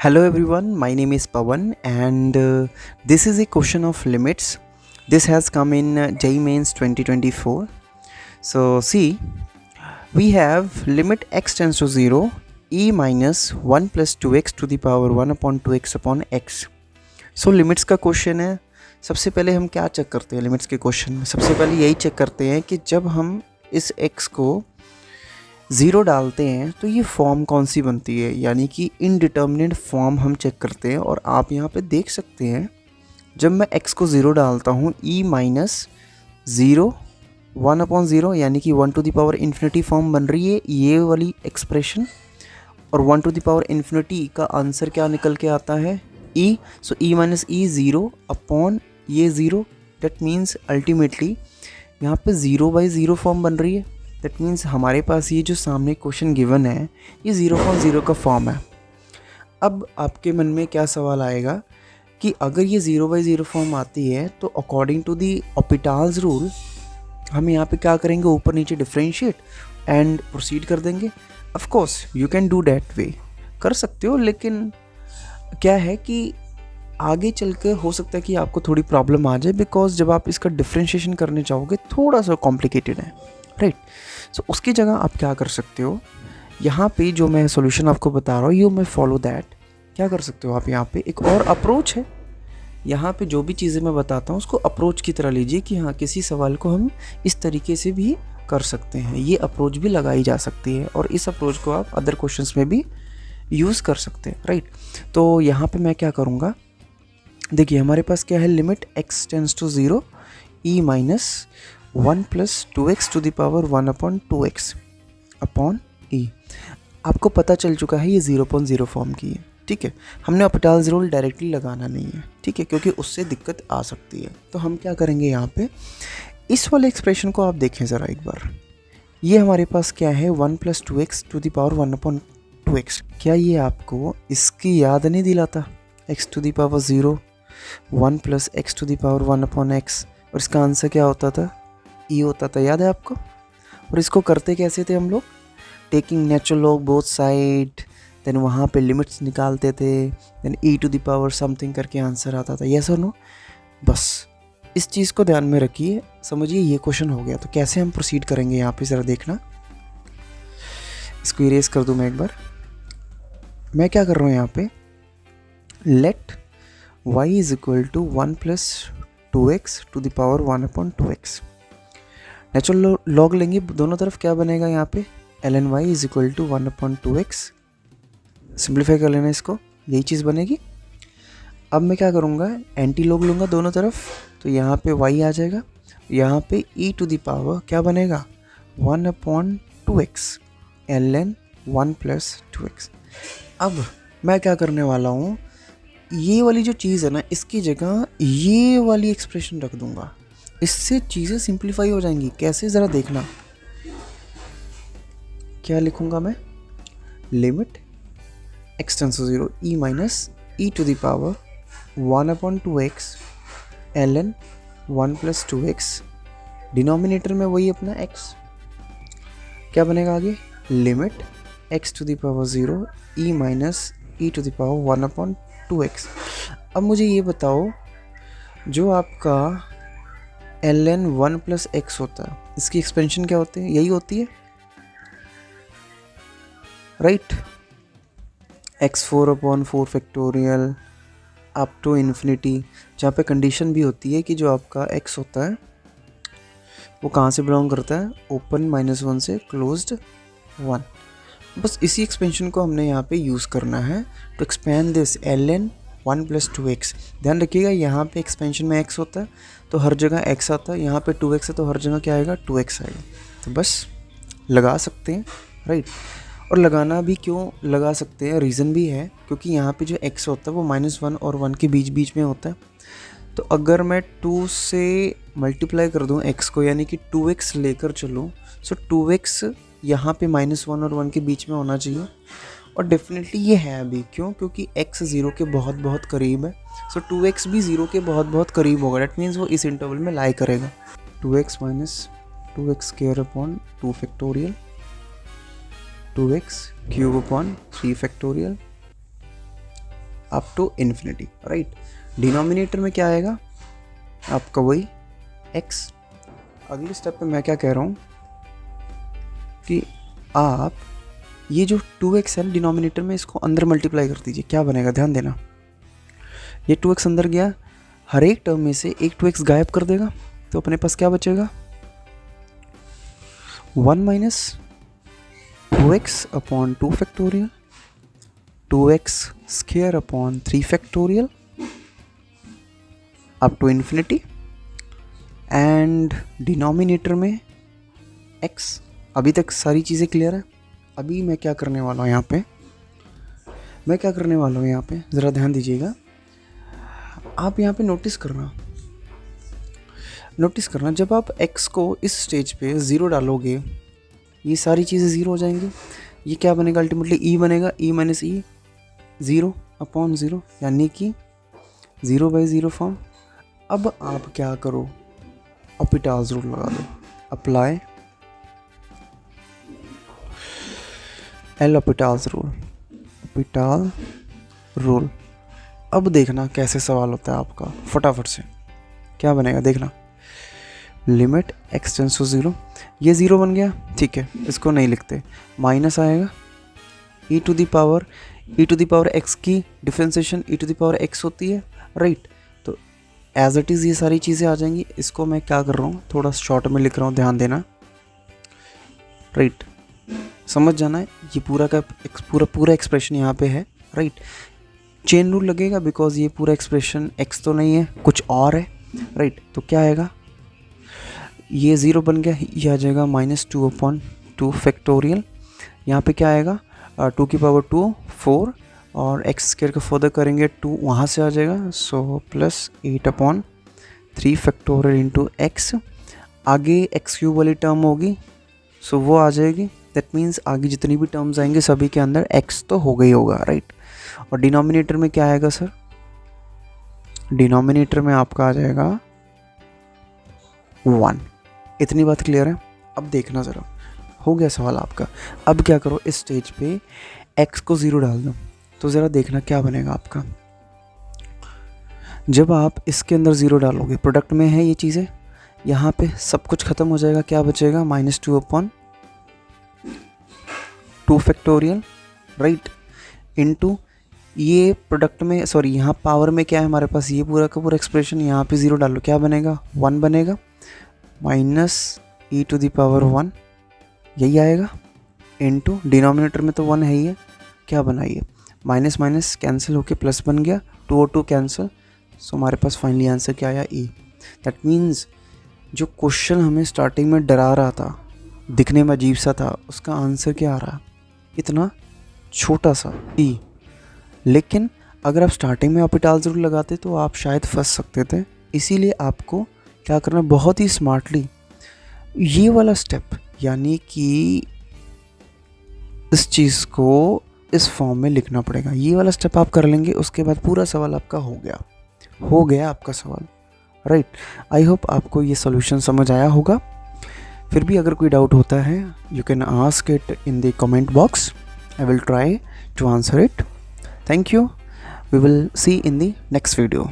Hello everyone, my name is Pawan and this is a question of limits. This has come in JEE Mains 2024. So see, we have limit x tends to 0 e minus 1 plus 2x to the power 1 upon 2x upon x. So limits का question है. सबसे पहले हम क्या check करते हैं limits के question में? सबसे पहले यही चेक करते हैं कि जब हम इस x को 0 डालते हैं तो ये फॉर्म कौन सी बनती है, यानी कि इनडिटर्मिनेट फॉर्म हम चेक करते हैं. और आप यहाँ पे देख सकते हैं जब मैं x को 0 डालता हूँ e माइनस 0 1 अपॉन 0 यानी कि 1 to the power infinity form बन रही है ये वाली एक्सप्रेशन. और 1 टू द पावर इन्फिनिटी का आंसर क्या निकल के आता है e. So e minus e 0 upon ये 0. दैट मीन्स अल्टीमेटली यहाँ पे 0/0 फॉर्म बन रही है. दैट मीन्स हमारे पास ये जो सामने क्वेश्चन गिवन है ये 0/0 का फॉर्म है. अब आपके मन में क्या सवाल आएगा कि अगर ये 0/0 फॉर्म आती है तो अकॉर्डिंग टू दी ऑपिटाल्स रूल हम यहाँ पे क्या करेंगे, ऊपर नीचे डिफ्रेंशिएट एंड प्रोसीड कर देंगे. Of course you can do that वे, कर सकते हो, लेकिन क्या है कि आगे चल कर हो सकता है कि आपको थोड़ी प्रॉब्लम आ जाए, बिकॉज जब आप इसका डिफ्रेंशिएशन करने चाहोगे थोड़ा सा कॉम्प्लिकेटेड है, राइट. सो उसकी जगह आप क्या कर सकते हो, यहाँ पे जो मैं सॉल्यूशन आपको बता रहा हूँ यू मैं फॉलो दैट. क्या कर सकते हो आप, यहाँ पे एक और अप्रोच है. यहाँ पे जो भी चीज़ें मैं बताता हूँ उसको अप्रोच की तरह लीजिए कि हाँ किसी सवाल को हम इस तरीके से भी कर सकते हैं. ये अप्रोच भी लगाई जा सकती है और इस अप्रोच को आप अदर क्वेश्चंस में भी यूज़ कर सकते हैं, राइट. तो यहाँ पे मैं क्या करूँगा, देखिए हमारे पास क्या है, limit x tends to 0 e minus 1 plus 2x to the power 1 upon 2x upon e. आपको पता चल चुका है ये 0/0 फॉर्म की है, ठीक है. हमने ऑपिटाल्स रूल डायरेक्टली लगाना नहीं है, ठीक है, क्योंकि उससे दिक्कत आ सकती है. तो हम क्या करेंगे, यहाँ पे इस वाले एक्सप्रेशन को आप देखें ज़रा एक बार. ये हमारे पास क्या है, 1 plus 2x to the power 1 upon 2x. क्या ये आपको इसकी याद नहीं दिलाता, x to the power 0 1 plus x to the power 1 upon x, और इसका आंसर क्या होता था, e होता था. याद है आपको? और इसको करते कैसे थे हम लोग, taking natural log both side, then वहाँ पे लिमिट्स निकालते थे, then e to the power something करके आंसर आता था. यस और नो? बस इस चीज़ को ध्यान में रखिए, समझिए ये क्वेश्चन हो गया. तो कैसे हम प्रोसीड करेंगे यहाँ पे ज़रा देखना. इसको इरेज कर दूँ मैं एक बार. मैं क्या कर रहा हूँ यहाँ पे, let y is equal to 1 plus 2x to the power 1 upon 2x. Natural log लेंगे दोनों तरफ, क्या बनेगा यहाँ पे, ln y is equal to 1 upon 2x. Simplify कर लेना इसको, यही चीज़ बनेगी. अब मैं क्या करूँगा, एंटी लॉग लूँगा दोनों तरफ, तो यहाँ पे y आ जाएगा, यहाँ पे e टू द पावर क्या बनेगा 1 upon 2x ln 1 plus 2x. अब मैं क्या करने वाला हूँ, ये वाली जो चीज़ है ना इसकी जगह ये वाली एक्सप्रेशन रख दूंगा. इससे चीज़ें सिंप्लीफाई हो जाएंगी. कैसे, ज़रा देखना. क्या लिखूंगा मैं, limit x tends to 0 e minus e to the power 1 upon 2x ln 1 plus 2x. Denominator में वही अपना x, क्या बनेगा आगे, limit x to the power 0 e minus e to the power 1 upon 2x. अब मुझे ये बताओ, जो आपका ln 1 प्लस x होता है इसकी एक्सपेंशन क्या होती है, यही होती है, right. x4 upon 4 factorial up to infinity, जहाँ पे कंडीशन भी होती है कि जो आपका x होता है वो कहाँ से बिलोंग करता है, ओपन -1 से क्लोज्ड 1. बस इसी एक्सपेंशन को हमने यहाँ पे यूज़ करना है to expand this ln 1 plus 2x. ध्यान रखिएगा यहाँ पे एक्सपेंशन में x होता है तो हर जगह x आता है, यहाँ पे 2x है तो हर जगह क्या आएगा, 2x आएगा. तो बस लगा सकते हैं, राइट. और लगाना भी क्यों लगा सकते हैं, रीज़न भी है, क्योंकि यहाँ पे जो x होता है वो -1 और 1 के बीच बीच में होता है. तो अगर मैं 2 से मल्टीप्लाई कर दूँ x को, यानी कि 2x लेकर चलूँ, सो 2x यहाँ पे -1 और 1 के बीच में होना चाहिए. और डेफिनेटली ये है अभी, क्यों, क्योंकि x 0 के बहुत बहुत करीब है. सो 2x भी 0 के बहुत बहुत करीब होगा. डैट मीन्स वो इस इंटरवल में लाई करेगा. 2x minus 2x square upon 2 factorial, 2x cube upon 3 factorial up to infinity, right. Denominator में क्या आएगा आपका वही x। अगले स्टेप पे मैं क्या कह रहा हूँ कि आप ये जो 2x है डिनोमिनेटर में, इसको अंदर मल्टीप्लाई कर दीजिए। क्या बनेगा, ध्यान देना, ये 2x अंदर गया, हर एक टर्म में से एक 2x गायब कर देगा, तो अपने पास क्या बचेगा 1 minus 2x upon 2 factorial, 2x square upon 3 factorial up to infinity, and denominator में x। अभी तक सारी चीज़ें क्लियर है। अभी मैं क्या करने वाला हूँ यहाँ पे, ज़रा ध्यान दीजिएगा। आप यहाँ पे नोटिस करना जब आप x को इस स्टेज पे 0 डालोगे, ये सारी चीज़ें 0 हो जाएंगी। ये क्या बनेगा अल्टीमेटली, e बनेगा, e माइनस ई 0 अपॉन 0, यानी कि 0/0 फॉर्म। अब आप क्या करो, ऑपिटाल्स रूल लगा दो, अप्लाई ऑपिटाल्स रूल। अब देखना कैसे सवाल होता है आपका, फटाफट से क्या बनेगा देखना। लिमिट x टेंस टू 0, ये 0 बन गया, ठीक है, इसको नहीं लिखते, माइनस आएगा e to the power x की differentiation e to the power x होती है, राइट। तो एज इट इज़ ये सारी चीज़ें आ जाएंगी। इसको मैं क्या कर रहा हूँ, थोड़ा शॉर्ट में लिख रहा हूँ, ध्यान देना, राइट। समझ जाना है, ये पूरा एक्सप्रेशन यहाँ पे है, राइट। चेन रूल लगेगा बिकॉज ये पूरा एक्सप्रेशन x तो नहीं है, कुछ और है, राइट। तो क्या आएगा, ये 0 बन गया, ये आ जाएगा -2/2 फैक्टोरियल। यहाँ पे क्या आएगा 2 की पावर 2 4, और x स्क्वायर का फर्दर करेंगे 2 वहाँ से आ जाएगा, सो +8/3 फैक्टोरियल इंटू x। आगे x³ वाली टर्म होगी, सो वो आ जाएगी। दैट मीन्स आगे जितनी भी टर्म्स आएंगे सभी के अंदर x तो हो गई होगा, राइट। और डिनोमिनेटर में क्या आएगा सर, डिनोमिनेटर में आपका आ जाएगा 1। इतनी बात क्लियर है। अब देखना ज़रा, हो गया सवाल आपका। अब क्या करो, इस स्टेज पे x को 0 डाल दो, तो ज़रा देखना क्या बनेगा आपका। जब आप इसके अंदर 0 डालोगे, प्रोडक्ट में है ये चीज़ें, यहाँ पे सब कुछ ख़त्म हो जाएगा। क्या बचेगा -2/2 फैक्टोरियल, राइट, इनटू ये प्रोडक्ट में, सॉरी यहाँ पावर में क्या है हमारे पास, ये पूरा का पूरा एक्सप्रेशन, यहाँ पे 0 डालो, क्या बनेगा 1 बनेगा, -e टू द पावर 1, यही आएगा, इनटू डिनोमिनेटर में तो 1 है ही है, क्या बनाइए माइनस माइनस कैंसिल होके प्लस बन गया, 2 और 2 कैंसिल, सो हमारे पास फाइनली आंसर क्या आया e। दैट मीन्स जो क्वेश्चन हमें स्टार्टिंग में डरा रहा था, दिखने में अजीब सा था, उसका आंसर क्या आ रहा, इतना छोटा सा e। लेकिन अगर आप स्टार्टिंग में ऑपिटाल ज़रूर लगाते तो आप शायद फंस सकते थे। इसीलिए आपको क्या करना, बहुत ही स्मार्टली ये वाला स्टेप, यानी कि इस चीज़ को इस फॉर्म में लिखना पड़ेगा। ये वाला स्टेप आप कर लेंगे, उसके बाद पूरा सवाल आपका हो गया आपका सवाल, राइट। आई होप आपको ये सॉल्यूशन समझ आया होगा। फिर भी अगर कोई डाउट होता है, you can ask it in the comment box, I will try to answer it. Thank you. We will see in the next video.